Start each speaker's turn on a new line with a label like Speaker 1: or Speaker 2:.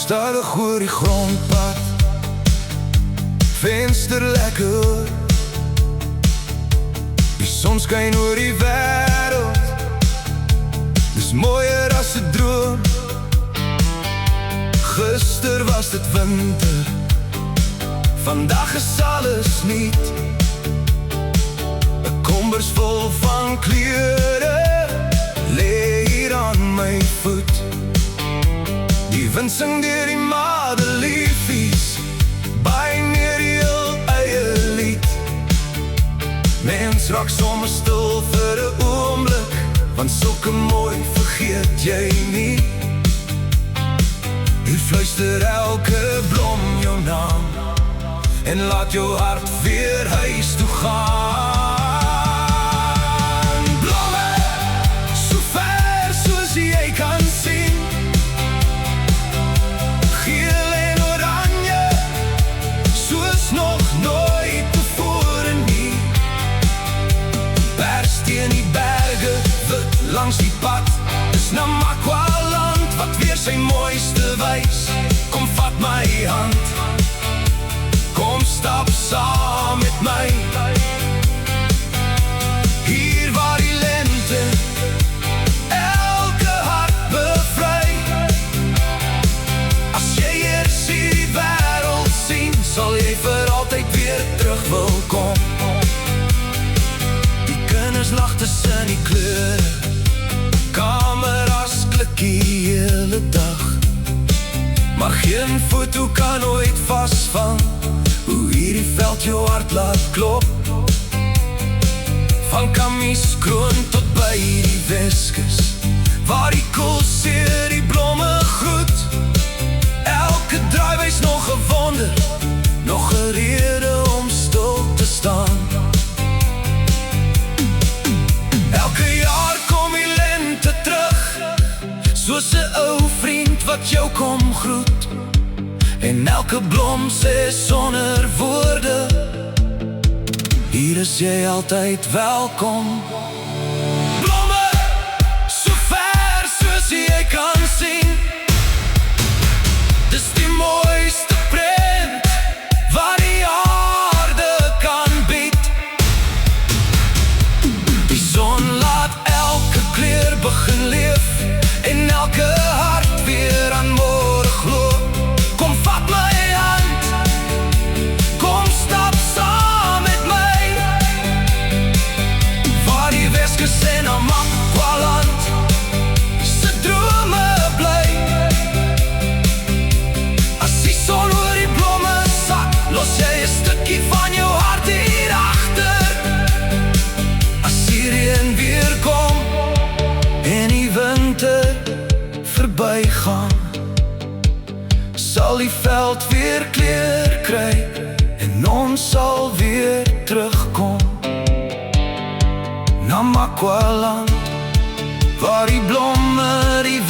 Speaker 1: Stadig oor die grondpad, venster lekker. Die son skyn oor die wêreld, dis mooier as 'n droom. Gister was dit winter, vandag is alles nuut. 'n kombers vol van kleure lê hier aan my voet. Die wind sing deur die madeliefies, baai neer die heel eie lied. Mens raak soms stil vir 'n oomblik, want sulke mooi vergeet jy nie. Hier fluister elke blom jou naam, en laat jou hart weer huis toe gaan. Blomme, so ver soos jy kan sien, nog nooit tevore nie. Pers teen die berge, wit langs die pad, dis Namakwa-land wat weer sy mooiste wys. Kom vat my hand, kom stap saam met my, hier waar die lente elke hart bevry. As jy eers die wêreld sien, sal jy vir altyd weer terug wil kom. Die kinders lag tussen die kleure, kameras klik die hele dag, maar geen foto kan ooit vasvang hoe hierdie veld jou hart laat klop. Van Kamieskroon tot by die Weskus, waar die koolseer die blomme groet. Elke draai wys nog 'n wonder, nog 'n rede om stil te staan. Elke jaar kom die lente terug, soos 'n ou vriend wat jou kom groet. En elke blom sê sonder woorde, hier is jy altyd welkom. Blomme, so ver soos jy kan sien, dis die mooiste prent wat die aarde kan bied. Die son laat elke kleur begin leef, en elke hart weer aan môre glo. Kom vat my hand, kom stap saam met my, waar die Weskus en Namakwa-land se drome bly. As die son oor die blomme sak, los jy 'n stukkie van jou hart hier agter. As die reën weer kom en die winter verbygaan, sal die veld weer kleur kry, en ons sal weer terugkom. Namakwa-land, waar die blomme die